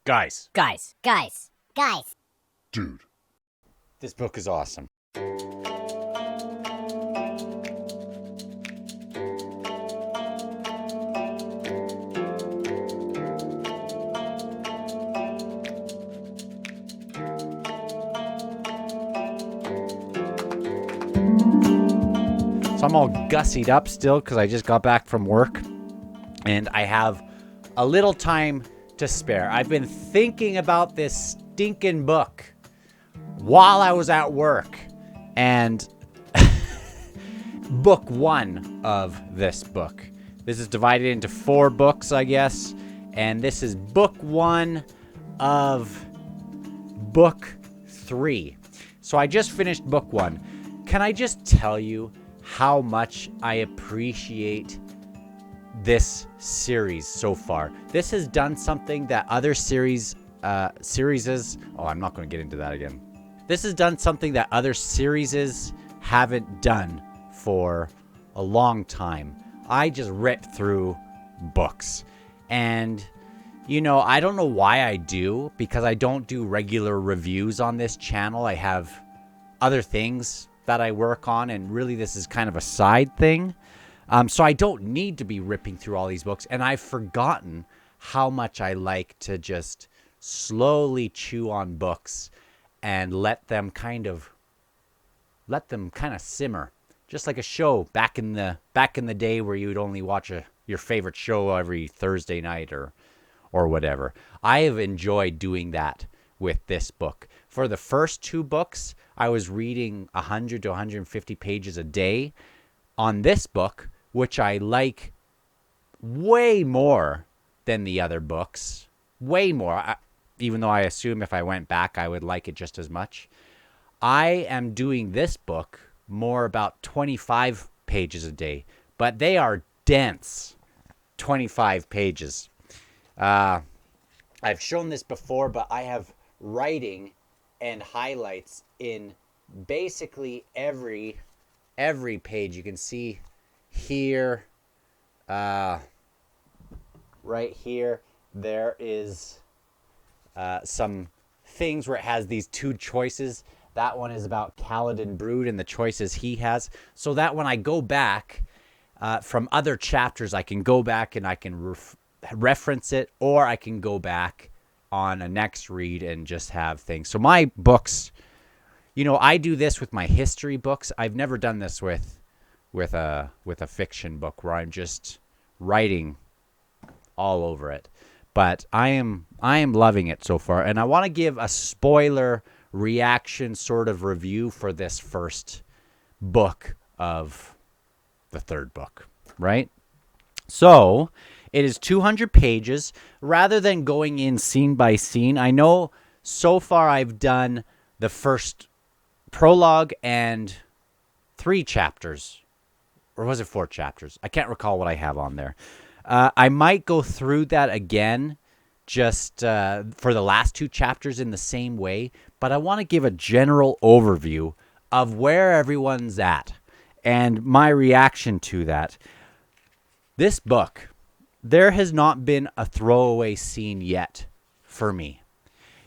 Guys. Dude. This book is awesome. So I'm all gussied up still because I just got back from work and I have a little time to spare. I've been thinking about this stinking book while I was at work, and book one of this book. This is divided into 4 books, I guess, and this is book 1 of book 3. So I just finished book 1. Can I just tell you how much I appreciate this series so far? This has done something that other series I'm not going to get into that again. This has done something that other series haven't done for a long time. I just rip through books. And, you know, I don't know why I do, because I don't do regular reviews on this channel. I have other things that I work on, and really this is kind of a side thing. So I don't need to be ripping through all these books, and I've forgotten how much I like to just slowly chew on books and let them kind of simmer, just like a show back in the day where you would only watch your favorite show every Thursday night or whatever. I have enjoyed doing that with this book. For the first 2 books, I was reading 100 to 150 pages a day. On this book, which I like way more than the other books, way more, even though I assume if I went back, I would like it just as much. I am doing this book more about 25 pages a day, but they are dense 25 pages. I've shown this before, but I have writing and highlights in basically every page. You can see here, right here, there is some things where it has these 2 choices. That one is about Kaladin Brood and the choices he has. So that when I go back from other chapters, I can go back and I can reference it, or I can go back on a next read and just have things. So my books, you know, I do this with my history books. I've never done this with a fiction book where I'm just writing all over it. But I am loving it so far, and I want to give a spoiler reaction sort of review for this first book of the 3rd book, right? So it is 200 pages. Rather than going in scene by scene, I know so far I've done the first prologue and 3 chapters. Or was it 4 chapters? I can't recall what I have on there. I might go through that again just for the last 2 chapters in the same way. But I want to give a general overview of where everyone's at and my reaction to that. This book, there has not been a throwaway scene yet for me.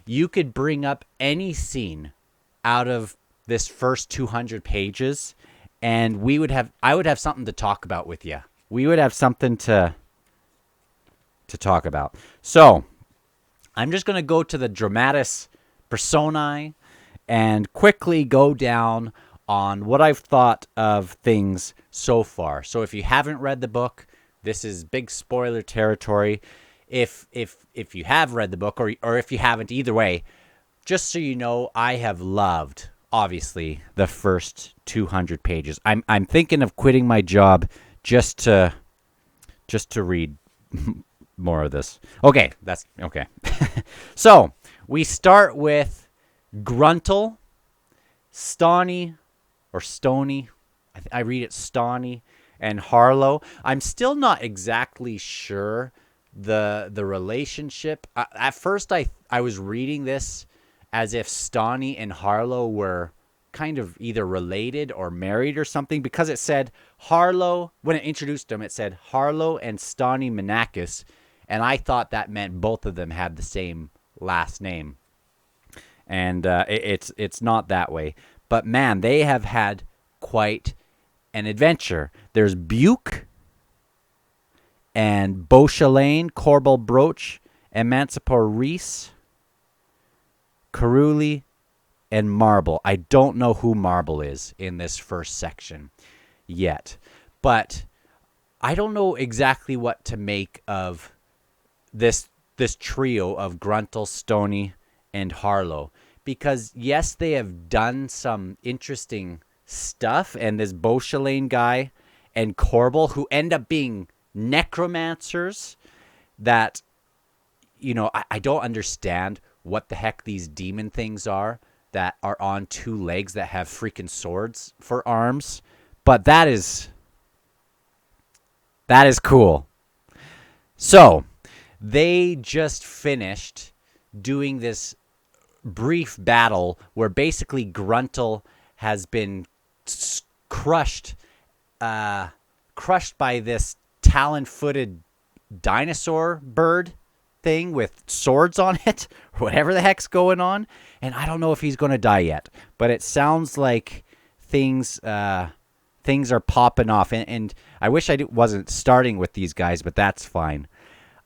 You could bring up any scene out of this first 200 pages, and I would have something to talk about with you. We would have something to talk about. So I'm just going to go to the dramatis personae and quickly go down on what I've thought of things so far. So if you haven't read the book, this is big spoiler territory. If you have read the book, or if you haven't, either way, just so you know, I have loved, obviously, the first 200 pages. I'm thinking of quitting my job just to read more of this. Okay, that's okay. So we start with Gruntle, Stony, or Stony. I read it Stony, and Harlow. I'm still not exactly sure the relationship. At first, I was reading this as if Stony and Harlow were kind of either related or married or something, because it said Harlow, when it introduced them, it said Harlow and Stony Menakis, and I thought that meant both of them had the same last name. And it's not that way. But man, they have had quite an adventure. There's Buke and Beauchelain, Corbel Brooch, Emancipor Reese, Caruli, and Marble. I don't know who Marble is in this first section yet. But I don't know exactly what to make of this trio of Gruntle, Stony, and Harlow. Because, yes, they have done some interesting stuff. And this Beauchelain guy and Corbel, who end up being necromancers that, you know, I don't understand what the heck these demon things are that are on two legs that have freaking swords for arms. But that is cool. So, they just finished doing this brief battle where basically Gruntle has been crushed by this talon-footed dinosaur bird thing with swords on it, or whatever the heck's going on. And I don't know if he's going to die yet, but it sounds like things are popping off. And I wish I wasn't starting with these guys, but that's fine.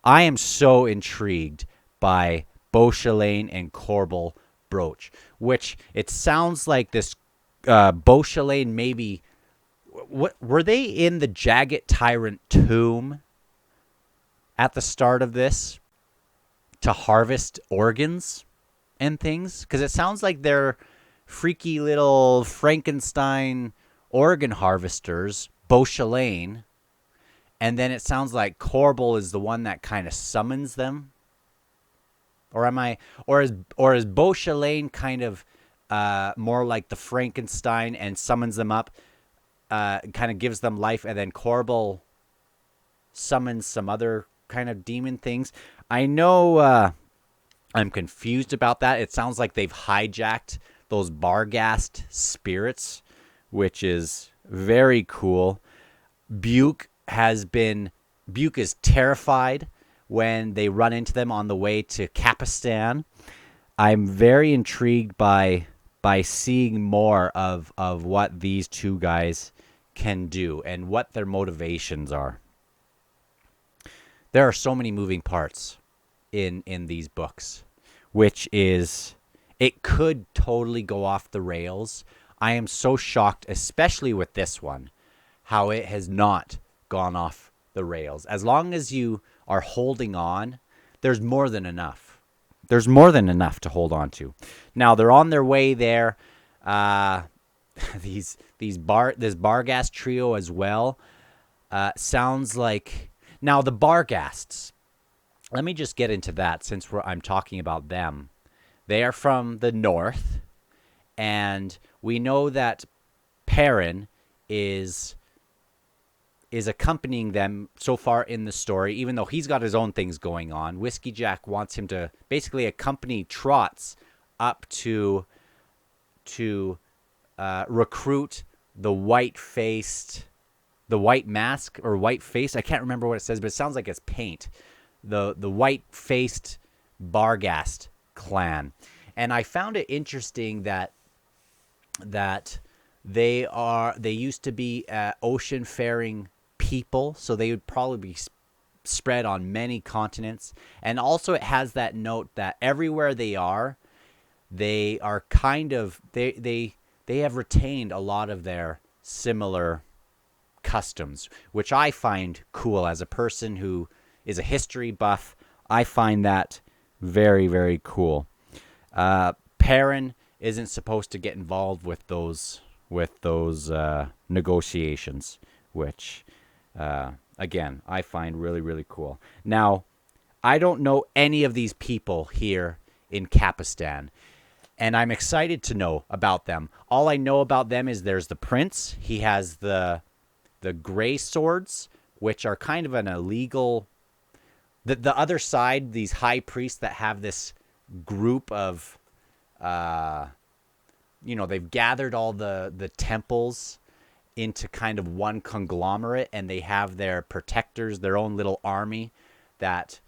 I am so intrigued by Beauchelain and Corbel Brooch, which it sounds like this Beauchelain maybe. What were they in the Jagged Tyrant tomb at the start of this to harvest organs and things? Because it sounds like they're freaky little Frankenstein organ harvesters, Beauchelain, and then it sounds like Corbel is the one that kind of summons them. Or am I? Or is Beauchelain kind of more like the Frankenstein and summons them up, kind of gives them life, and then Corbel summons some other kind of demon things? I know I'm confused about that. It sounds like they've hijacked those Bargast spirits, which is very cool. Buke is terrified when they run into them on the way to Capistan. I'm very intrigued by seeing more of what these two guys can do and what their motivations are. There are so many moving parts in these books, which is, it could totally go off the rails. I am so shocked, especially with this one, how it has not gone off the rails. As long as you are holding on, there's more than enough. There's more than enough to hold on to. Now they're on their way there. This Bargast trio as well. Sounds like, now the Bargasts. Let me just get into that since I'm talking about them. They are from the north, and we know that Perrin is accompanying them so far in the story, even though he's got his own things going on. Whiskey Jack wants him to basically accompany Trots up to recruit the white mask or white face. I can't remember what it says, but it sounds like it's paint. The white-faced Bargast clan. And I found it interesting that they used to be ocean-faring people, so they would probably be spread on many continents. And also it has that note that everywhere they are kind of, they have retained a lot of their similar customs, which I find cool as a person who is a history buff. I find that very, very cool. Perrin isn't supposed to get involved with those negotiations, which again, I find really, really cool. Now, I don't know any of these people here in Capistan, and I'm excited to know about them. All I know about them is there's the prince. He has the gray swords, which are kind of an illegal. The other side, these high priests that have this group of, they've gathered all the temples into kind of one conglomerate, and they have their protectors, their own little army that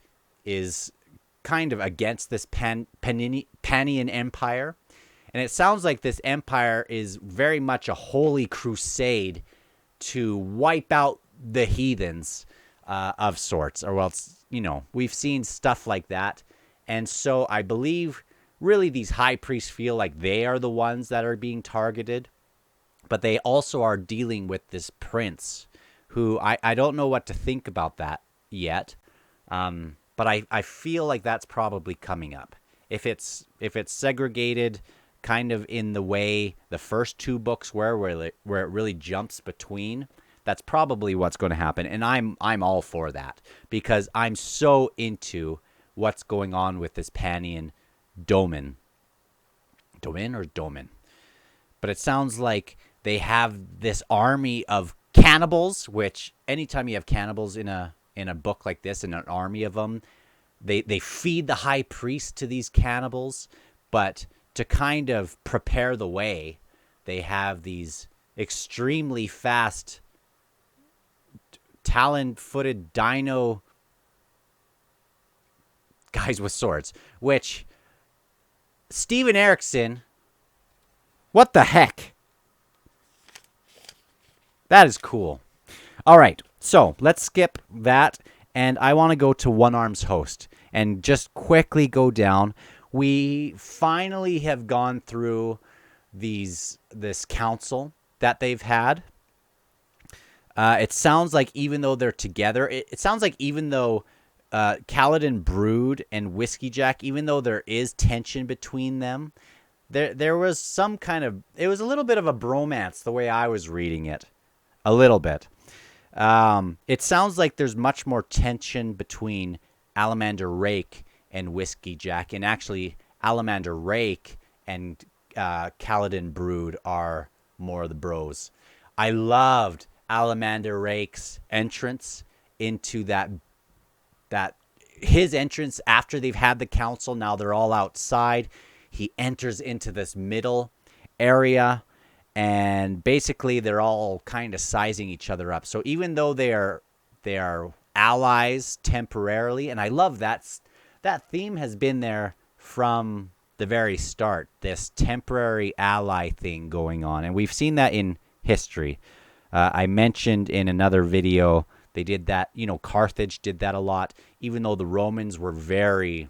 is kind of against this Panian Empire. And it sounds like this empire is very much a holy crusade to wipe out the heathens of sorts. Or, well, we've seen stuff like that. And so I believe really these high priests feel like they are the ones that are being targeted. But they also are dealing with this prince who I don't know what to think about that yet. But I feel like that's probably coming up. If it's segregated kind of in the way the first two books were, where it really jumps between, that's probably what's going to happen. And I'm all for that, because I'm so into what's going on with this Panian Domin. Domin or Domin? But it sounds like they have this army of cannibals, which anytime you have cannibals in a book like this, in an army of them, they feed the high priest to these cannibals. But to kind of prepare the way, they have these extremely fast, talon-footed dino guys with swords, which Steven Erikson, what the heck? That is cool. All right, so let's skip that, and I want to go to One Arm's Host and just quickly go down. We finally have gone through this council that they've had. It sounds like even though they're together, it sounds like even though Kaladin Brood and Whiskey Jack, even though there is tension between them, there was some kind of, it was a little bit of a bromance the way I was reading it. A little bit. It sounds like there's much more tension between Alamander Rake and Whiskey Jack, and actually Alamander Rake and Kaladin Brood are more of the bros. I loved Alamander Rake's entrance into that his entrance after they've had the council. Now they're all outside. He enters into this middle area, and basically they're all kind of sizing each other up. So even though they are allies temporarily, and I love that theme has been there from the very start, this temporary ally thing going on. And we've seen that in history. I mentioned in another video, they did that, Carthage did that a lot, even though the Romans were very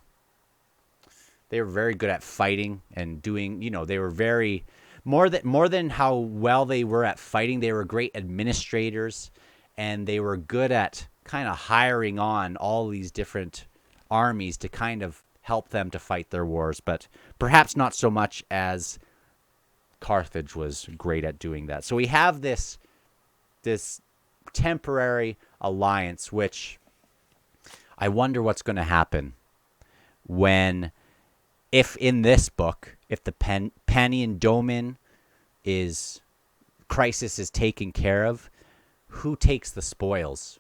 good at fighting and doing, they were very, more than how well they were at fighting, they were great administrators, and they were good at kind of hiring on all these different armies to kind of help them to fight their wars, but perhaps not so much as Carthage was great at doing that. So we have this temporary alliance, which I wonder what's going to happen if in this book, if the Panian Domin crisis is taken care of, who takes the spoils?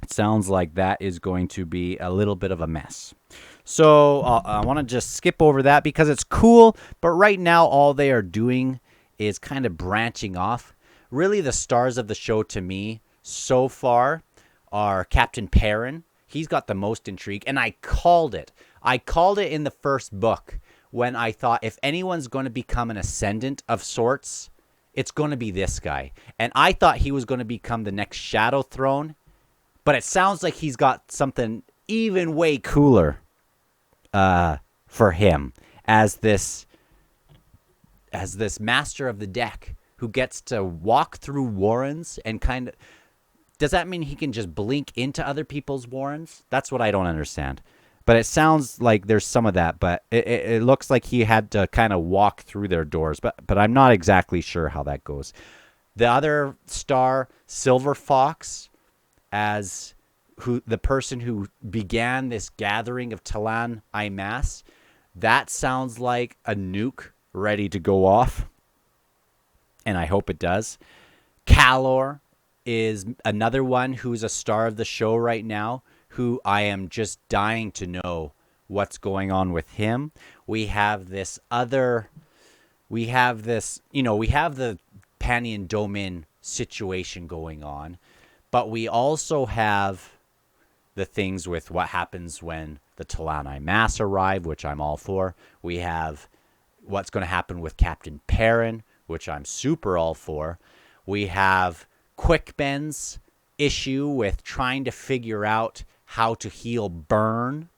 It sounds like that is going to be a little bit of a mess. So I want to just skip over that because it's cool, but right now all they are doing is kind of branching off. Really, the stars of the show to me so far are Captain Perrin. He's got the most intrigue, and I called it. I called it in the first book when I thought if anyone's going to become an ascendant of sorts, it's going to be this guy. And I thought he was going to become the next Shadow Throne, but it sounds like he's got something even way cooler for him as this master of the deck who gets to walk through warrens and kind of... Does that mean he can just blink into other people's warrens? That's what I don't understand. But it sounds like there's some of that, but it looks like he had to kind of walk through their doors, but I'm not exactly sure how that goes. The other star, Silver Fox, as the person who began this gathering of Talan Imas, that sounds like a nuke ready to go off, and I hope it does. Calor is another one who's a star of the show right now, who I am just dying to know what's going on with him. We have the Panian Domin situation going on, but we also have the things with what happens when the Talani Mass arrive, which I'm all for. We have what's going to happen with Captain Perrin, which I'm super all for. We have Quickben's issue with trying to figure out how to heal burn,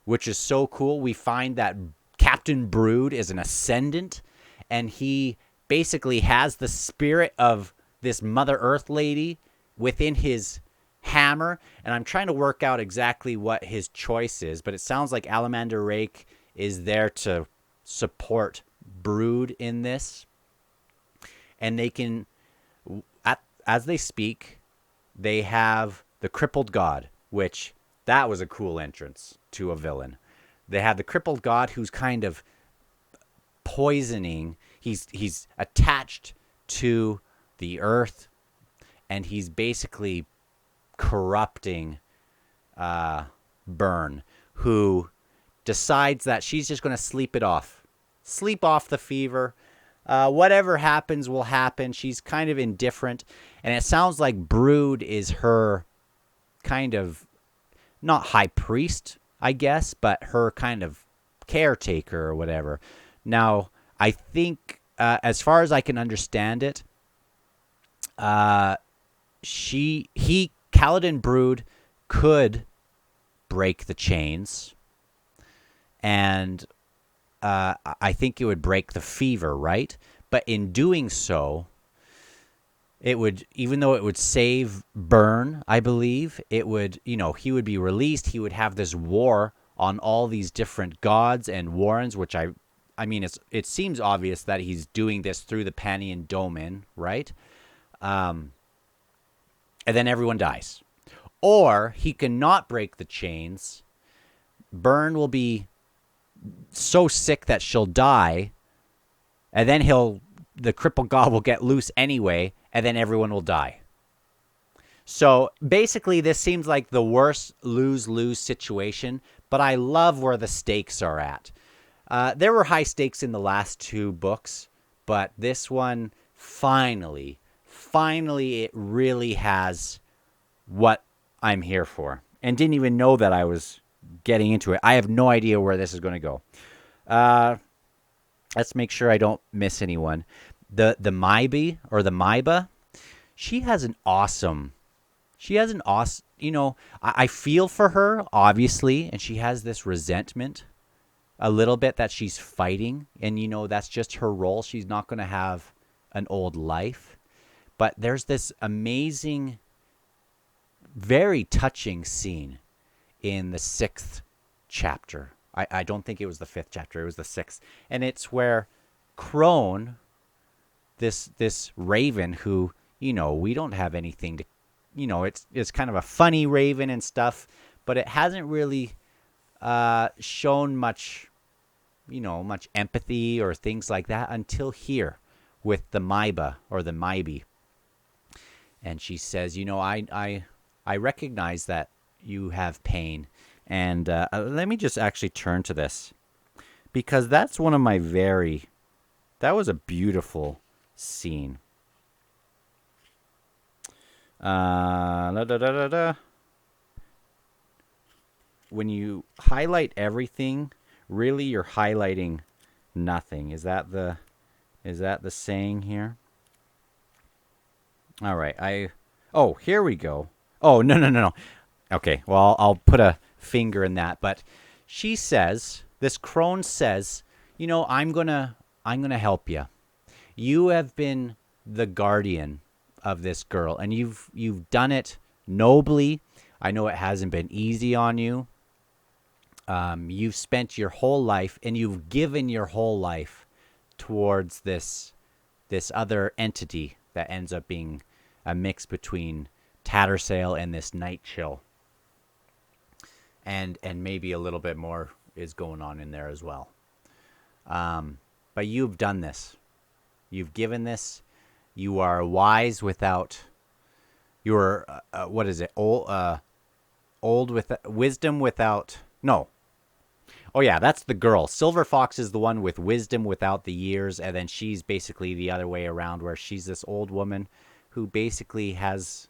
which is so cool. We find that Captain Brood is an ascendant, and he basically has the spirit of this Mother Earth lady within his hammer, and I'm trying to work out exactly what his choice is, but it sounds like Alamander Rake is there to support Brood in this, and they can, as they speak, they have the Crippled God, which that was a cool entrance to a villain. They have the Crippled God who's kind of poisoning. He's attached to the earth, and he's basically corrupting Burn, who decides that she's just going to sleep off the fever. Whatever happens will happen. She's kind of indifferent, and it sounds like Brood is her kind of, not high priest, I guess, but her kind of caretaker or whatever. Now, I think, as far as I can understand it, Kaladin Brood could break the chains, and I think it would break the fever, right? But in doing so, it would, even though it would save Burn, I believe, it would, he would be released. He would have this war on all these different gods and warrens, which I mean, it seems obvious that he's doing this through the Panian Domain, right? And then everyone dies. Or he cannot break the chains. Burn will be so sick that she'll die, and then the Crippled God will get loose anyway, and then everyone will die. So basically, this seems like the worst lose-lose situation, but I love where the stakes are at. There were high stakes in the last two books, but this one, finally, it really has what I'm here for. And didn't even know that I was getting into it. I have no idea where this is going to go. Let's make sure I don't miss anyone. The Maibi, or the Maiba, she has an awesome, I feel for her, obviously, and she has this resentment a little bit that she's fighting, and that's just her role. She's not going to have an old life. But there's this amazing, very touching scene in the 6th chapter. I don't think it was the 5th chapter. It was the 6th. And it's where Crone, this raven who, we don't have anything to, it's kind of a funny raven and stuff, but it hasn't really shown much empathy or things like that until here with the Maiba, or the Maibi. And she says, I recognize that you have pain. And let me just actually turn to this, because that's one of my that was a beautiful scene. When you highlight everything, really you're highlighting nothing. Is that the saying here? All right. Here we go. Oh, no. Okay, well, I'll put a finger in that. But she says, this Crone says, I'm gonna help you. You have been the guardian of this girl, and you've done it nobly. I know it hasn't been easy on you. You've spent your whole life, and you've given your whole life towards this other entity that ends up being a mix between Tattersail and this Night Chill. And maybe a little bit more is going on in there as well. But you've done this. You've given this. You are wise without. You're what is it? Old with wisdom without. No. Oh yeah, that's the girl. Silver Fox is the one with wisdom without the years, and then she's basically the other way around, where she's this old woman who basically has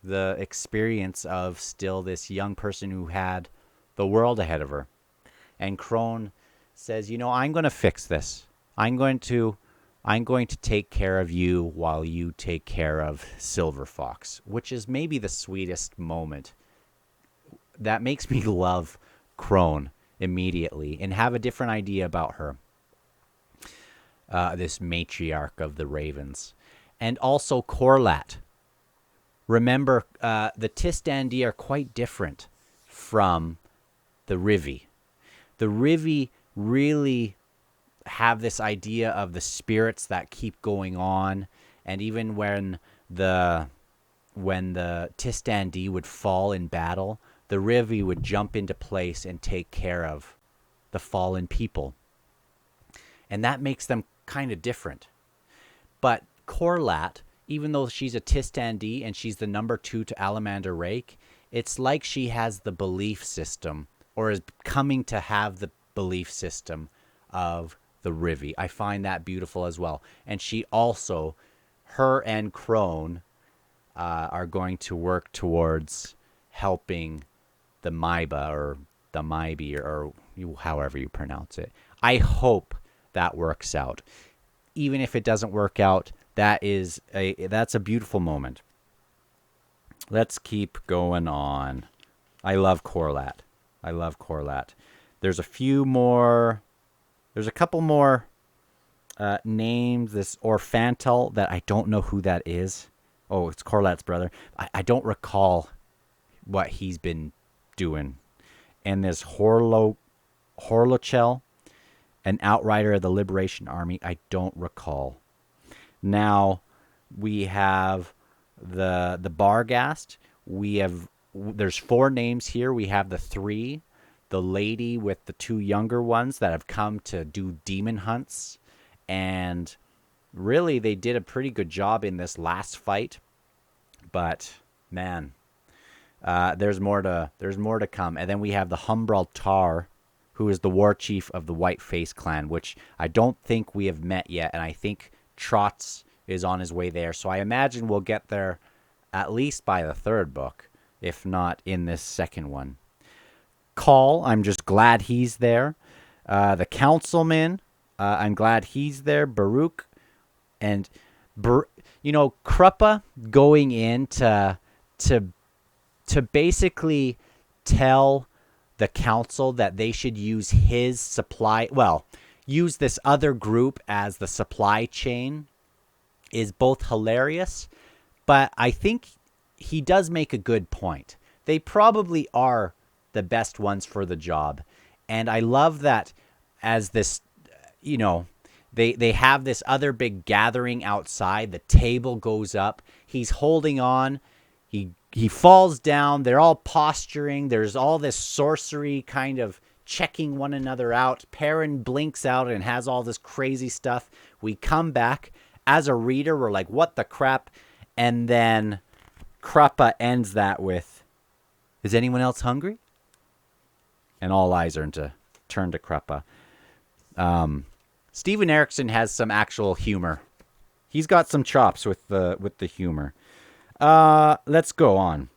the experience of still this young person who had the world ahead of her. And Crone says, I'm going to fix this. I'm going to take care of you while you take care of Silver Fox, which is maybe the sweetest moment. That makes me love Crone immediately and have a different idea about her. This matriarch of the Ravens. And also Corlat. Remember, the Tistandi are quite different from the Rivi. The Rivi really have this idea of the spirits that keep going on, and even when the Tistandi would fall in battle, the Rivi would jump into place and take care of the fallen people. And that makes them kind of different. But Corlat, even though she's a Tistandi and she's the number 2 to Alamander Rake, it's like she has the belief system, or is coming to have the belief system of the Rivi. I find that beautiful as well. And she also, her and Crone are going to work towards helping the Maiba, or the Maibi, or however you pronounce it. I hope that works out. Even if it doesn't work out, that's a beautiful moment. Let's keep going on. I love Corlat. There's a couple more names. This Orphantal that I don't know who that is. Oh, it's Corlat's brother. I don't recall what he's been doing. And this Horlochel, an outrider of the Liberation Army, I don't recall. Now we have the Bargast. There's 4 names here. We have the 3, the lady with the 2 younger ones that have come to do demon hunts, and really they did a pretty good job in this last fight. But man, there's more to come. And then we have the Humbral Tar, who is the war chief of the Whiteface clan, which I don't think we have met yet, and I think Trotz is on his way there. So I imagine we'll get there at least by the 3rd book, if not in this second one. Call, I'm just glad he's there. The councilman, I'm glad he's there. Baruch, and Krupa going in to basically tell the council that they should use his supply, use this other group as the supply chain, is both hilarious, but I think he does make a good point. They probably are the best ones for the job. And I love that as this, they have this other big gathering outside. The table goes up. He's holding on. He falls down. They're all posturing. There's all this sorcery kind of checking one another out. Perrin blinks out and has all this crazy stuff. We come back. As a reader, we're like, what the crap? And then Krupa ends that with, is anyone else hungry? And all eyes are turned to Krupa. Steven Erikson has some actual humor. He's got some chops with the humor. Let's go on.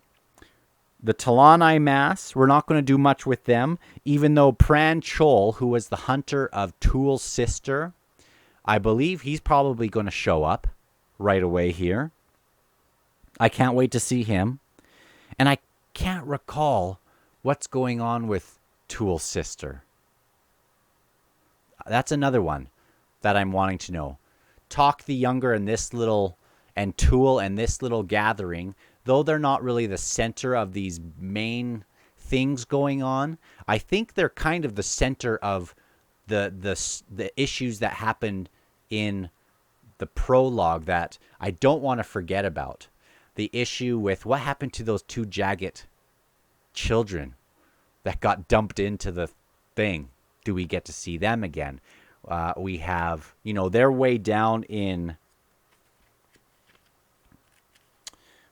The Talani Mass, we're not going to do much with them, even though Pran Chol, who was the hunter of Tool's sister, I believe he's probably going to show up right away here. I can't wait to see him. And I can't recall what's going on with Tool's sister. That's another one that I'm wanting to know. Talk the Younger and Tool and this little gathering, though they're not really the center of these main things going on, I think they're kind of the center of the issues that happened in the prologue that I don't want to forget about. The issue with what happened to those 2 Jagged children that got dumped into the thing. Do we get to see them again? We have, they're way down in,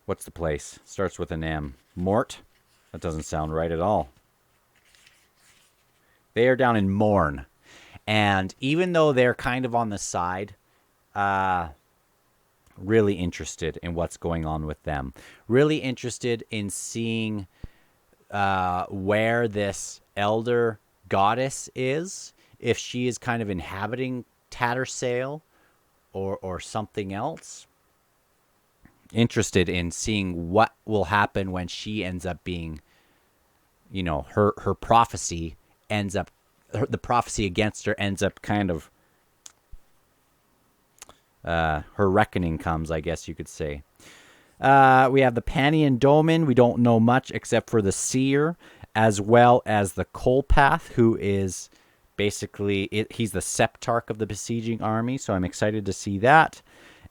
what's the place? Starts with an M. Mort? That doesn't sound right at all. They are down in Morn. And even though they're kind of on the side, Really interested in what's going on with them. Really interested in seeing where this elder goddess is, if she is kind of inhabiting Tattersail or something else. Interested in seeing what will happen when she ends up being, her prophecy ends up, the prophecy against her ends up kind of, her reckoning comes, I guess you could say. We have the Panian Doman. We don't know much except for the Seer, as well as the Colpath, who is basically, he's the Septarch of the besieging army, so I'm excited to see that.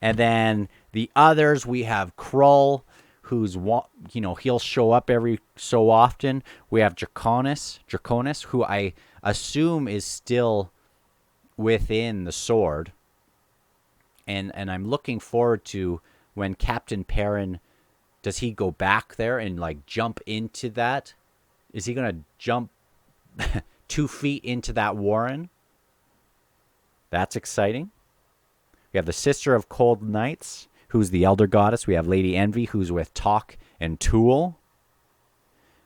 And then the others, we have Krull, who's, he'll show up every so often. We have Draconis, who I assume is still within the sword. And I'm looking forward to when Captain Perrin, does he go back there and like jump into that? Is he going to jump 2 feet into that warren? That's exciting. We have the Sister of Cold Knights, who's the Elder Goddess. We have Lady Envy, who's with Talk and Tool.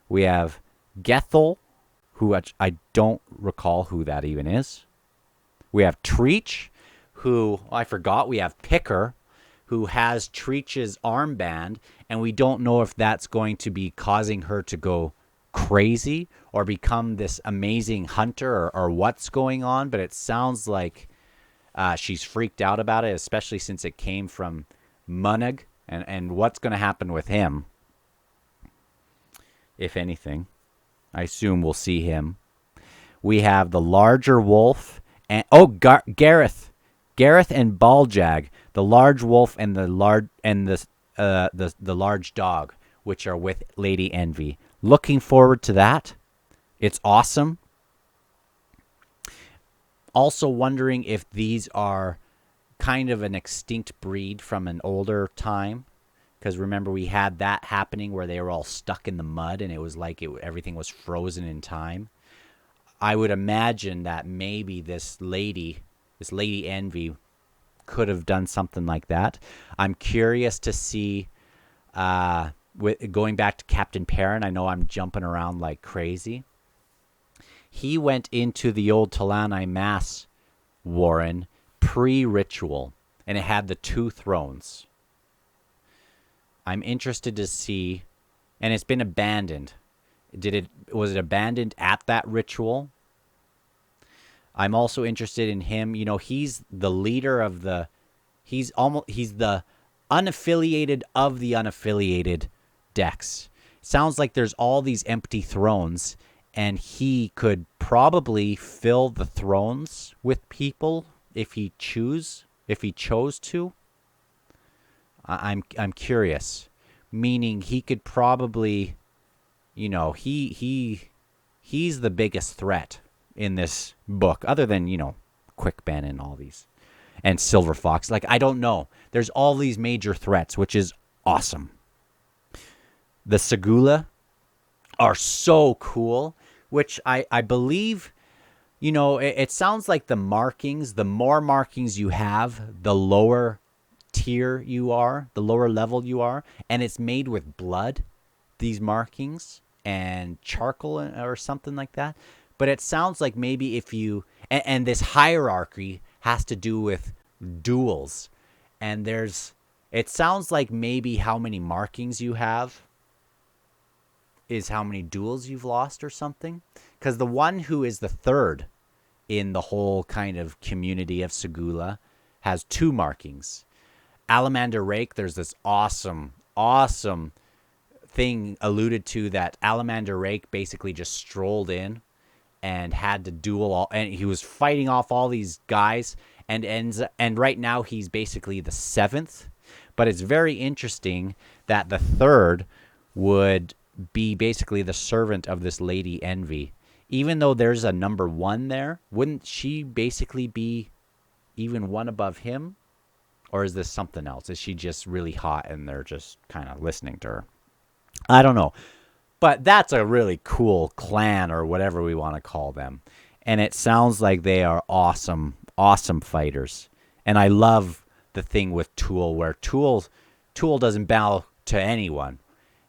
We have Gethel, who I don't recall who that even is. We have Treach, who, I forgot. We have Picker, who has Treach's armband, and we don't know if that's going to be causing her to go crazy or become this amazing hunter or what's going on, but it sounds like she's freaked out about it, especially since it came from Munnig, and what's going to happen with him, if anything. I assume we'll see him. We have the larger wolf, and Gareth and Baljag, the large wolf and the large dog, which are with Lady Envy. Looking forward to that. It's awesome. Also wondering if these are kind of an extinct breed from an older time. Because remember, we had that happening where they were all stuck in the mud and it was like everything was frozen in time. I would imagine that maybe this lady Envy, could have done something like that. I'm curious to see, going back to Captain Perrin, I know I'm jumping around like crazy. He went into the old Talani Mass warren pre-ritual, and it had the 2 thrones. I'm interested to see, and it's been abandoned. Was it abandoned at that ritual? I'm also interested in him. He's the leader of he's the unaffiliated of the unaffiliated decks. Sounds like there's all these empty thrones, and he could probably fill the thrones with people if he chose to. I'm curious, meaning he could probably, he's the biggest threat in this book, other than, Quickben and all these, and Silver Fox. Like, I don't know. There's all these major threats, which is awesome. The Segula are so cool, which I believe, it sounds like the more markings you have, the lower tier you are, the lower level you are, and it's made with blood, these markings, and charcoal or something like that. But it sounds like maybe if you, and this hierarchy has to do with duels, and it sounds like maybe how many markings you have is how many duels you've lost or something. Because the one who is the third in the whole kind of community of Segula has 2 markings. Alamander Rake, there's this awesome thing alluded to that Alamander Rake basically just strolled in and had to duel and he was fighting off all these guys and right now he's basically the 7th. But it's very interesting that the 3rd would be basically the servant of this Lady Envy. Even though there's a number 1 there, wouldn't she basically be even 1 above him? Or is this something else? Is she just really hot and they're just kind of listening to her? I don't know. But that's a really cool clan or whatever we want to call them. And it sounds like they are awesome fighters. And I love the thing with Tool where Tool doesn't bow to anyone,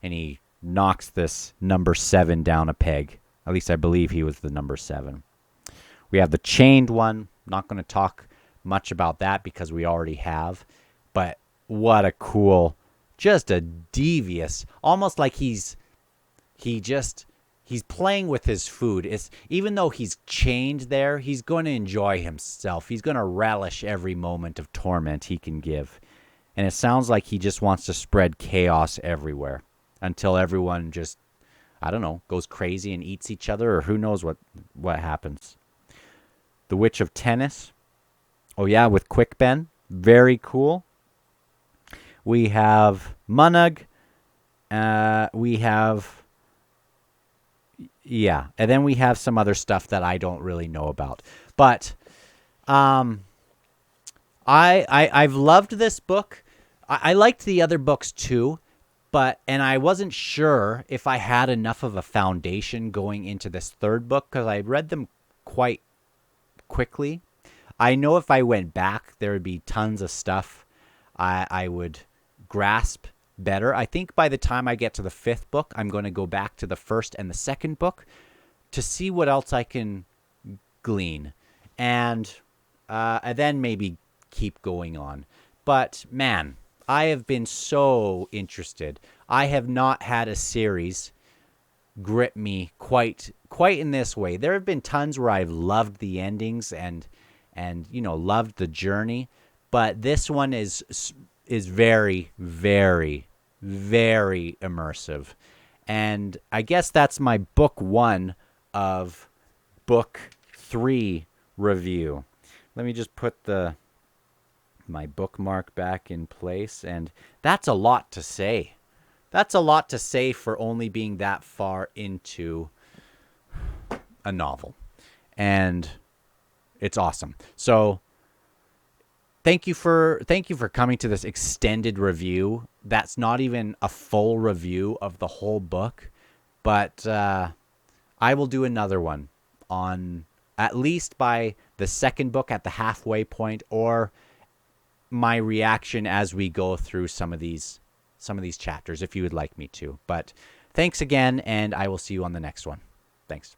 and he knocks this number 7 down a peg. At least I believe he was the number 7. We have the chained one. Not going to talk much about that because we already have. But what a cool, just a devious, almost like he's playing with his food. It's, even though he's chained there, he's going to enjoy himself. He's going to relish every moment of torment he can give. And it sounds like he just wants to spread chaos everywhere until everyone just, I don't know, goes crazy and eats each other, or who knows what happens. The Witch of Tennis. Oh, yeah, with Quick Ben. Very cool. We have Munug. We have... Yeah, and then we have some other stuff that I don't really know about. But I've loved this book. I liked the other books too, and I wasn't sure if I had enough of a foundation going into this third book because I read them quite quickly. I know if I went back, there would be tons of stuff I would grasp better. I think by the time I get to the 5th book, I'm going to go back to the 1st and the 2nd book to see what else I can glean, and then maybe keep going on. But man, I have been so interested. I have not had a series grip me quite in this way. There have been tons where I've loved the endings and loved the journey, but this one is very, very, very immersive. And I guess that's my book 1 of book 3 review. Let me just put my bookmark back in place, and that's a lot to say. That's a lot to say for only being that far into a novel. And it's awesome. So thank you for coming to this extended review. That's not even a full review of the whole book, but I will do another one on at least by the 2nd book at the halfway point, or my reaction as we go through some of these chapters if you would like me to. But thanks again, and I will see you on the next one. Thanks.